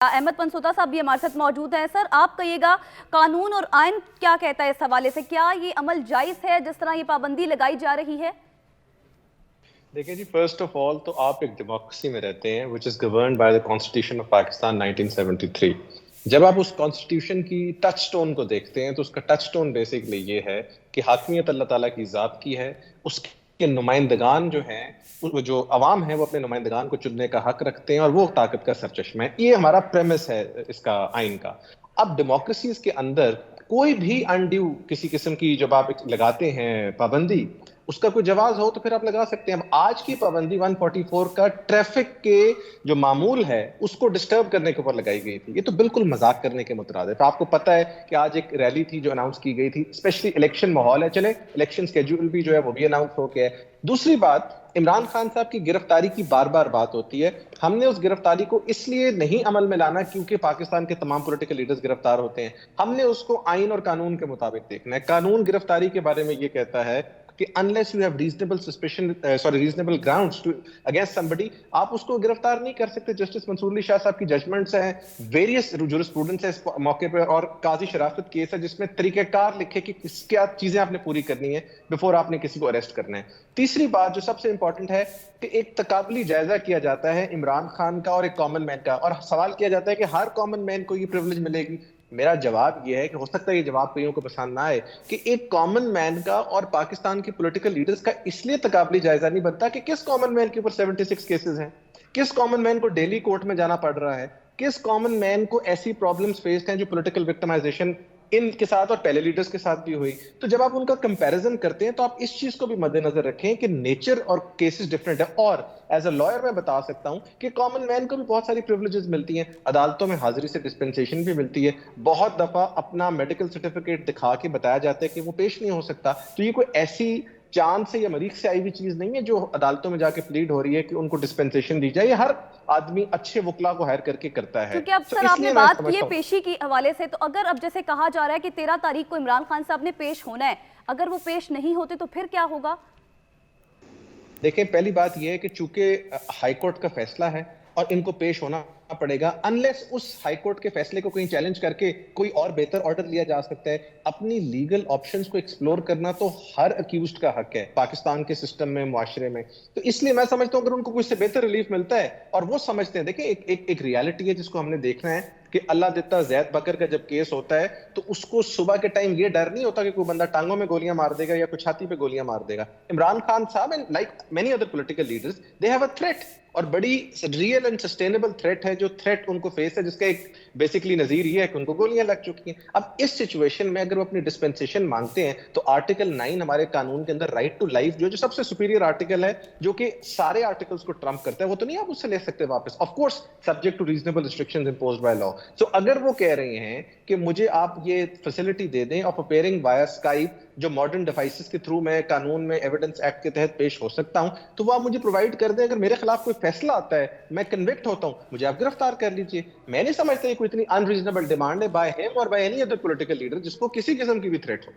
अहमद पंसोता साहब भी हमारे साथ मौजूद हैं। सर, आप कहिएगा, कानून और आइन क्या कहता है इस हवाले से? क्या ये अमल जायज़ है जिस तरह ये पाबंदी लगाई जा रही है? देखिए जी, फर्स्ट ऑफ ऑल तो आप एक डेमोक्रेसी में रहते हैं which is governed by the constitution of Pakistan 1973। जब आप उस कॉन्स्टिट्यूशन की टच स्टोन को देखते हैं तो उसका टच स्टोन बेसिकली ये है कि हाकमियत अल्लाह ताला की ज़ात की है, उसके नुमाइंदगान जो हैं, जो अवाम है वो अपने नुमाइंदगान को चुनने का हक रखते हैं और वो ताकत का सरचश्मा है। ये हमारा प्रेमिस है इसका आइन का। अब डेमोक्रेसीज के अंदर कोई भी अनड्यू किसी किस्म की जब आप लगाते हैं पाबंदी, उसका कोई जवाब हो तो फिर आप लगा सकते हैं। अब आज की पाबंदी 144 का ट्रैफिक के जो मामूल है उसको डिस्टर्ब करने के ऊपर लगाई गई थी। ये तो बिल्कुल मजाक करने के मुतरादिफ। आपको पता है कि आज एक रैली थी जो अनाउंस की गई थी, स्पेशली इलेक्शन माहौल है, चले इलेक्शन स्केड्यूल भी जो है वो भी अनाउंस हो गया है। दूसरी बात, इमरान खान साहब की गिरफ्तारी की बार बार बात होती है। हमने उस गिरफ्तारी को इसलिए नहीं अमल में लाना क्योंकि पाकिस्तान के तमाम पॉलिटिकल लीडर्स गिरफ्तार होते हैं। हमने उसको आइन और कानून के मुताबिक देखना है। कानून गिरफ्तारी के बारे में ये कहता है कि unless you have reasonable grounds to against somebody, आप उसको गिरफ्तार नहीं कर सकते। जस्टिस मंसूर अली शाह साहब की जजमेंट्स हैं, वेरियस जूरिस्प्रूडेंस है इस मौके पे, और काजी शराफत केस है जिसमें तरीकेकार लिखे कि क्या चीजें आपने पूरी करनी है बिफोर आपने किसी को अरेस्ट करना है। तीसरी बात जो सबसे इंपॉर्टेंट है कि एक तकाबली जायजा किया जाता है इमरान खान का और एक कॉमन मैन का, और सवाल किया जाता है कि हर कॉमन मैन को ये प्रिविलेज मिलेगी। मेरा जवाब यह है कि हो सकता है ये जवाब कईयों को पसंद ना आए कि एक कॉमन मैन का और पाकिस्तान की पॉलिटिकल लीडर्स का इसलिए तकाबली जायजा नहीं बनता कि किस कॉमन मैन के ऊपर 76 केसेस हैं, किस कॉमन मैन को डेली कोर्ट में जाना पड़ रहा है, किस कॉमन मैन को ऐसी प्रॉब्लम्स फेस हैं जो पॉलिटिकल विक्टिमाइजेशन इनके साथ और पहले लीडर्स के साथ भी हुई। तो जब आप उनका कंपैरिजन करते हैं तो आप इस चीज को भी मद्देनजर रखें कि नेचर और केसेस डिफरेंट है। और एज अ लॉयर मैं बता सकता हूं कि कॉमन मैन को भी बहुत सारी प्रिविलेजेस मिलती हैं, अदालतों में हाजिरी से डिस्पेंसेशन भी मिलती है, बहुत दफा अपना मेडिकल सर्टिफिकेट दिखा के बताया जाता है कि वो पेश नहीं हो सकता। तो ये कोई ऐसी चांद से या मरीख से आई हुई चीज नहीं है जो अदालतों में जाके प्लीड हो रही है कि उनको डिस्पेंसेशन दी जाए। ये हर आदमी अच्छे वकला को हायर करके करता है। क्योंकि अब सर आपने बात की है पेशी की हवाले से, तो अगर अब जैसे कहा जा रहा है कि 13 तारीख को इमरान खान साहब ने पेश होना है, अगर वो पेश नहीं होते तो फिर क्या होगा? देखें, पहली बात यह है कि चूंकि हाईकोर्ट का फैसला है और इनको पेश होना पड़ेगा, अनलेस उस हाईकोर्ट के फैसले को कहीं चैलेंज करके कोई और बेहतर ऑर्डर लिया जा सकता है। अपनी लीगल ऑप्शंस को एक्सप्लोर करना तो हर अक्यूज्ड का हक है पाकिस्तान के सिस्टम में, मुआशरे में। तो इसलिए मैं समझता हूं अगर उनको कुछ से बेहतर रिलीफ मिलता है और वो समझते हैं, देखिए एक रियलिटी है जिसको हमने देखना है कि अल्लाह देता जैद बकर का जब केस होता है तो उसको सुबह के टाइम ये डर नहीं होता कि कोई बंदा टांगों में गोलियां मार देगा या कोई छाती पे गोलियां मार देगा। इमरान खान साहब and like many other political leaders, they have a threat, और बड़ी रियल एंड सस्टेनेबल थ्रेट है जो थ्रेट उनको फेस है, जिसका एक बेसिकली नजीर ये है कि उनको गोलियां लग चुकी हैं। अब इस सिचुएशन में अगर वो अपनी डिस्पेंसेशन मांगते हैं तो आर्टिकल 9 हमारे कानून के अंदर राइट टू लाइफ जो सबसे सुपीरियर आर्टिकल है, जो कि सारे आर्टिकल्स को ट्रम्प करता है, वो तो नहीं आप उससे ले सकते वापस, of course subject to reasonable restrictions imposed by law. So अगर वो कह रहे हैं कि मुझे आप ये फैसिलिटी दे दें ऑफ अपेयरिंग वाया स्काइप, जो मॉडर्न डिवाइसेस के थ्रू मैं कानून में एविडेंस एक्ट के तहत पेश हो सकता हूं, तो वो आप मुझे प्रोवाइड कर दें। अगर मेरे खिलाफ कोई फैसला आता है, मैं कन्विक्ट होता हूं, मुझे आप गिरफ्तार कर लीजिए। मैं नहीं समझता ये कोई इतनी अनरीजनेबल डिमांड है बाय हिम और by any other political leader जिसको किसी किस्म की भी थ्रेट हो।